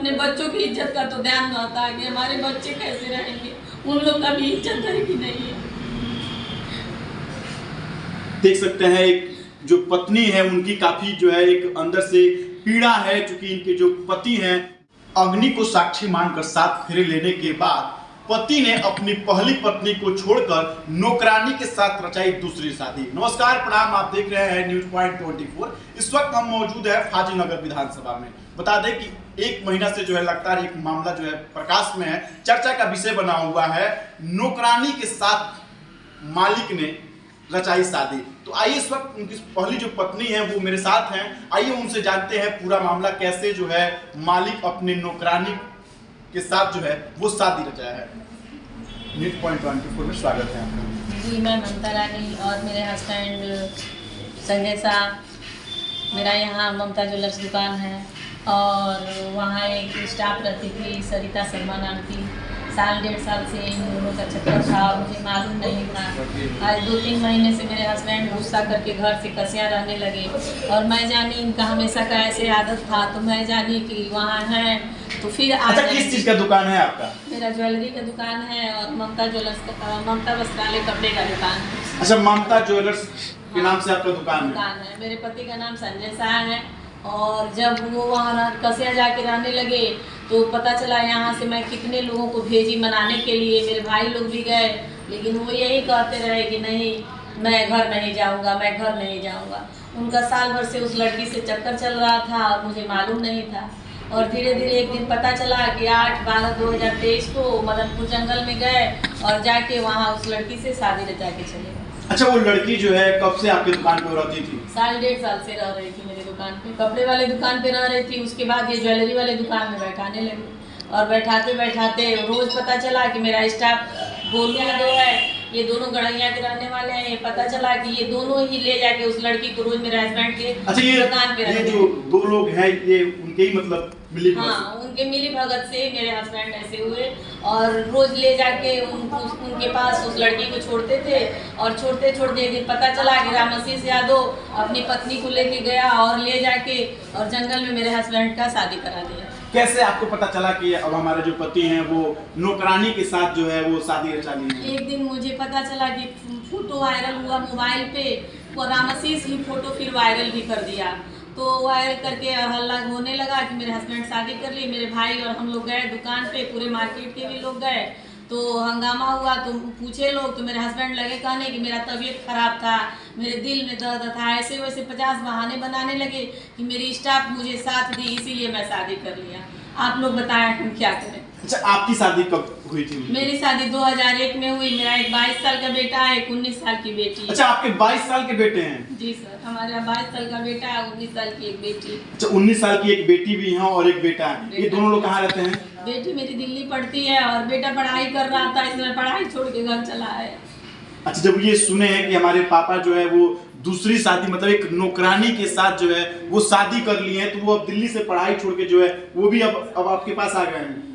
अपने बच्चों की इज्जत का तो ध्यान रहता है कि हमारे बच्चे कैसे रहेंगे, उन लोग का भी इज्जत है कि नहीं है। देख सकते हैं एक जो पत्नी है उनकी काफी जो है एक अंदर से पीड़ा है, क्योंकि इनके जो पति हैं अग्नि को साक्षी मानकर 7 फेरे लेने के बाद पति ने अपनी पहली पत्नी को छोड़कर नौकरानी के साथ रचाई दूसरी शादी। नमस्कार, प्रणाम, आप देख रहे हैं न्यूज पॉइंट 24। इस वक्त हम मौजूद है फाजिलनगर विधानसभा में। बता दें कि एक महीना से जो है लगातार एक मामला जो है प्रकाश में है, चर्चा का विषय बना हुआ है। नौकरानी के साथ मालिक ने रचाई शादी। तो आइए इस वक्त उनकी पहली जो पत्नी है वो मेरे साथ हैं, आइए उनसे जानते हैं पूरा मामला कैसे जो है मालिक अपने नौकरानी के साथ जो है वो शादी रचाया है। न्यूज पॉइंट 24 में स्वागत है आपका। जी, मैं ममता रानी और मेरे हस्बैंड संजय साहब, मेरा यहाँ ममता ज्वेलर्स दुकान है और वहाँ एक स्टाफ रहती थी सरिता शर्मा नाम की। 1.5 साल से इन दोनों का चक्कर था, मुझे मालूम नहीं था। आज 2-3 महीने से मेरे हस्बैंड गुस्सा करके घर से कसियाँ रहने लगे और मैं जानी इनका हमेशा का ऐसे आदत था, तो मैं जानी कि वहाँ है तो फिर अच्छा, किस चीज का दुकान है आपका? मेरा ज्वेलरी का दुकान है और ममता ज्वेलर्स का, ममता वस्त्रालय कपड़े का दुकान है। अच्छा, ममता ज्वेलर्स के नाम से आपका दुकान है। मेरे पति का नाम संजय साहब है और जब वो वहाँ कसिया जाके रहने लगे तो पता चला यहाँ से मैं कितने लोगों को भेजी मनाने के लिए, मेरे भाई लोग भी गए, लेकिन वो यही कहते रहे कि नहीं मैं घर नहीं जाऊँगा, मैं घर नहीं जाऊँगा। उनका साल भर से उस लड़की से चक्कर चल रहा था और मुझे मालूम नहीं था। और धीरे धीरे एक दिन पता चला कि 8/12/2023 को मदनपुर जंगल में गए और जाके वहाँ उस लड़की से शादी रचा के चले गए। अच्छा, वो लड़की जो है कब से आपकी दुकान पे रहती थी? 1.5 साल से रह रही थी मेरी दुकान पे, कपड़े वाले दुकान पे रह रही थी। उसके बाद ये ज्वेलरी वाले दुकान में बैठाने लगी और बैठाते बैठाते रोज पता चला कि मेरा स्टाफ गोलू जो है ये दोनों गड़ैया के रहने वाले हैं। ये पता चला कि ये दोनों ही ले जाके उस लड़की को रोज मेरे हस्बैंड के दुकान पे ये जो 2 लोग हैं ये उनके ही मतलब मिली भगत? हाँ, उनके मिली भगत से मेरे हस्बैंड ऐसे हुए और रोज ले जाके उनके पास उस लड़की को छोड़ते थे और छोड़ते छोड़ते एक दिन पता चला कि रामाशीष यादव अपनी पत्नी को लेके गया और ले जाके और जंगल में मेरे हस्बैंड का शादी करा दिया। कैसे आपको पता चला कि अब हमारे जो पति हैं वो नौकरानी के साथ जो है वो शादी रचा ली है? एक दिन मुझे पता चला कि फोटो वायरल हुआ मोबाइल पे और रामाशीष ही फोटो फिर वायरल भी कर दिया। तो वायरल करके हल्ला होने लगा कि मेरे हस्बैंड शादी कर ली। मेरे भाई और हम लोग गए दुकान पे, पूरे मार्केट के भी लोग गए तो हंगामा हुआ। तो पूछे लोग तो मेरे हस्बैंड लगे कहने कि मेरा तबीयत खराब था, मेरे दिल में दर्द था, ऐसे वैसे 50 बहाने बनाने लगे कि मेरी स्टाफ मुझे साथ दी इसीलिए मैं शादी कर लिया। आप लोग बताएं हम क्या करें। अच्छा, आपकी शादी कब हुई थी? मेरी शादी 2001 में हुई। मेरा एक 22 साल का बेटा है, एक 19 साल की बेटी। अच्छा, आपके 22 साल के बेटे हैं? जी सर, हमारा 22 साल का बेटा है, 19 साल की एक बेटी। अच्छा, 19 साल की एक बेटी भी है और एक बेटा है। ये दोनों लोग कहाँ रहते हैं? बेटी मेरी दिल्ली पढ़ती है और बेटा पढ़ाई कर रहा था, इसमें पढ़ाई छोड़ के घर चला है। अच्छा, जब ये सुने हैं कि हमारे पापा जो है वो दूसरी शादी मतलब एक नौकरानी के साथ जो है वो शादी कर ली है, तो वो अब दिल्ली से पढ़ाई छोड़ के जो है वो भी अब आपके पास आ गए हैं।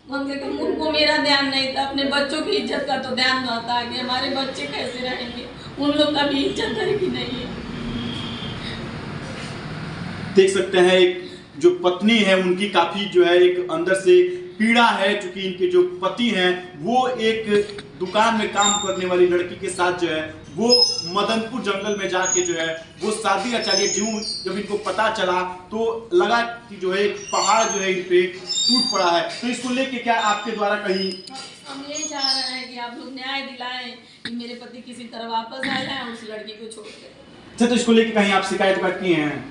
कम से कम उनको मेरा ध्यान नहीं था, अपने बच्चों की इज्जत का तो ध्यान रहता है कि हमारे बच्चे कैसे रहेंगे, उन लोग का भी इज्जत है कि नहीं है। देख सकते हैं एक जो पत्नी है उनकी काफी जो है एक अंदर से पीड़ा है, क्योंकि इनके जो पति हैं वो एक दुकान में काम करने वाली लड़की के साथ जो है वो मदनपुर जंगल में जाके जो है वो शादी रचा ली। जब इनको पता चला तो लगा कि जो है एक पहाड़ जो है इन पे टूट पड़ा है। तो इसको लेके क्या आपके द्वारा कहीं हम यही चाह रहे हैं कि आप लोग न्याय दिलाएं कि मेरे पति किसी तरह वापस आ जाए उस लड़की को छोड़ के। अच्छा, तो इसको लेके कहीं आप शिकायत किए हैं?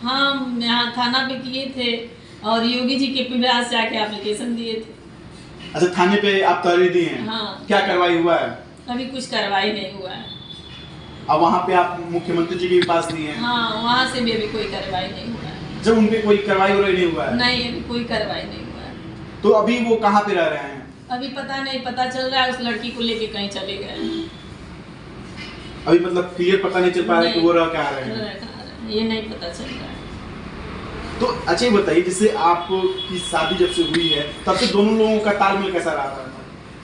हाँ, यहाँ थाना पे किए थे और योगी जी के पास जाके एप्लीकेशन दिए थे। अच्छा, थाने पे आप तहरीर दिए हैं? हाँ। क्या कार्रवाई हुआ है? अभी कुछ कार्रवाई नहीं हुआ है। अब वहाँ पे आप मुख्यमंत्री जी के पास दिए हैं? हाँ, वहाँ से भी अभी कोई कार्रवाई नहीं हुआ है। जब उनपे कोई कार्रवाई हो रही नहीं हुआ है? नहीं, अभी कोई कार्रवाई नहीं हुआ है। तो अभी वो कहाँ पे रह रहे हैं? अभी पता नहीं, पता चल रहा है उस लड़की को लेके कहीं चले गए। अभी मतलब क्लियर पता नहीं चल पा रहा है कि वो रह कहाँ रहे हैं? ये नहीं पता चल रहा है। तो अच्छा ये बताइए, जैसे आपकी शादी जब से हुई है तब से दोनों लोगों का तालमेल कैसा रहा था?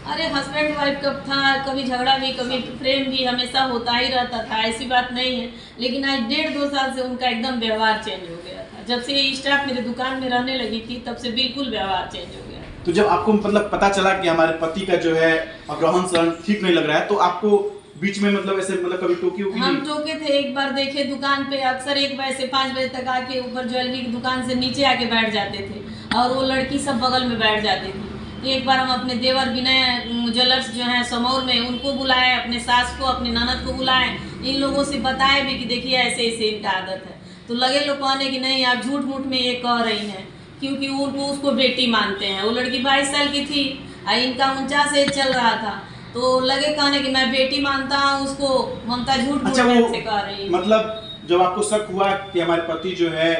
अरे हस्बैंड वाइफ कब था, कभी झगड़ा भी कभी प्रेम भी हमेशा होता ही रहता था, ऐसी बात नहीं है। लेकिन आज 1.5-2 साल से उनका एकदम व्यवहार चेंज हो गया था। जब से ये स्टाफ मेरे दुकान में रहने लगी थी तब से बिल्कुल व्यवहार चेंज हो गया। तो जब आपको मतलब पता चला कि हमारे पति का जो है रहन सहन ठीक नहीं लग रहा है, तो आपको बीच में मतलब ऐसे मतलब कभी टोकी होगी? हम टोके थे, एक बार देखे दुकान पे अक्सर 1 बजे से 5 बजे तक आके ऊपर ज्वेलरी की दुकान से नीचे आके बैठ जाते थे और वो लड़की सब बगल में बैठ जाती थी। एक बार हम अपने देवर विनय ज्वेलर्स जो हैं समौर में, उनको बुलाए, अपने सास को, अपने ननद को बुलाए, इन लोगों से बताए भी कि देखिए ऐसे ऐसे इनका आदत है। तो लगे लोग कहने कि नहीं आप झूठ मूठ में ये कह रही हैं, क्योंकि उनको उसको बेटी मानते हैं। वो लड़की 22 साल की थी और इनका 49 एज चल रहा था, तो लगे कहने कि मैं बेटी मानता हूँ उसको, ममता झूठ मूठ से कह रही है। मतलब जब आपको शक हुआ कि हमारे पति जो है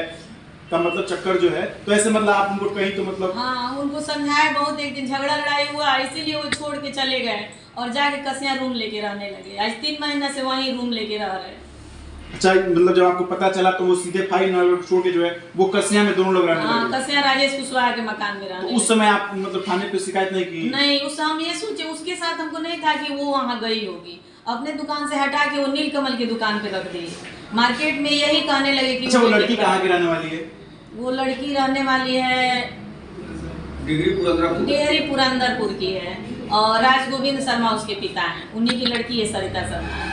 का मतलब चक्कर जो है, तो ऐसे मतलब आप उनको कहीं तो मतलब? हाँ, उनको समझाए बहुत, एक दिन झगड़ा लड़ाई हुआ इसीलिए वो छोड़ के चले गए और जाके कसिया रूम लेके रहने लगे। आज 3 महीना से वहीं रूम लेके रह रहे। अच्छा, मतलब जब आपको पता चला तो वो सीधे फाइल छोड़ के जो है वो कसिया में दोनों लोग रहने लगे? हाँ, कसिया राजेश कुशवाहा के मकान में रहने। तो उस समय आप मतलब थाने पे शिकायत नहीं की? नहीं, उस हम ये सोचे, उसके साथ हमको नहीं था कि वो वहाँ गई होगी। अपने दुकान से हटा के वो नीलकमल की दुकान पे रख दी। मार्केट में यही कहने लगे कि अच्छा, वो लड़की कहाँ की रहने वाली है? वो लड़की रहने वाली है डिहरी पुरंदरपुर की है और राजगोविंद शर्मा उसके पिता हैं, उन्हीं की लड़की है सरिता शर्मा।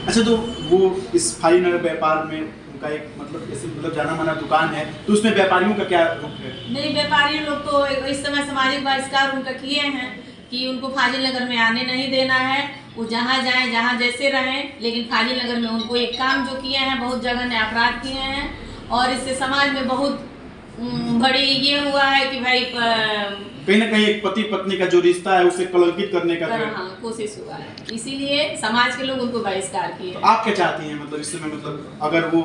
अच्छा, तो वो इस फाइल नगर व्यापार में उनका एक मतलब ऐसे मतलब जाना माना दुकान है, तो उसमें व्यापारियों का क्या रुख है? नहीं, व्यापारी लोग तो इस समय सामाजिक बहिष्कार उनका किए हैं कि उनको फाजिल नगर में आने नहीं देना है। वो जहाँ जाएं, जहाँ जैसे रहें, लेकिन फाजिल नगर में उनको एक काम जो किए हैं, बहुत जगह ने अपराध किए हैं और इससे समाज में बहुत बड़ी ये हुआ है कि भाई कहीं ना कहीं एक पति पत्नी का जो रिश्ता है उसे कलंकित करने का कोशिश हुआ है, इसीलिए समाज के लोग उनको बहिष्कार किए। तो आप क्या चाहती हैं मतलब इस समय, मतलब अगर वो?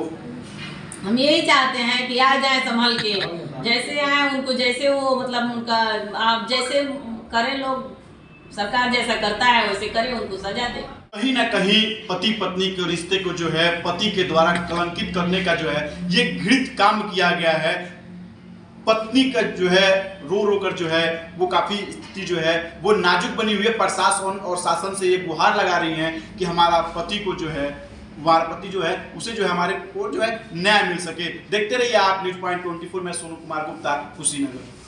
हम यही चाहते हैं कि आ जाए संभल के, जैसे आए उनको, जैसे वो मतलब उनका आप जैसे करें, लोग सरकार जैसा करता है वैसे करें, उनको सजा दे। कहीं ना कहीं पति पत्नी के रिश्ते को जो है पति के द्वारा कलंकित करने का जो है ये घृणित काम किया गया है। पत्नी का जो है रो रो कर जो है वो काफी स्थिति जो है वो नाजुक बनी हुई है। प्रशासन और शासन से ये गुहार लगा रही हैं कि हमारा पति को जो है, हमारा पति जो है उसे जो है हमारे को जो है न्याय मिल सके। देखते रहिए आप न्यूज़ पॉइंट 24। मैं सोनू कुमार गुप्ता, कुशीनगर।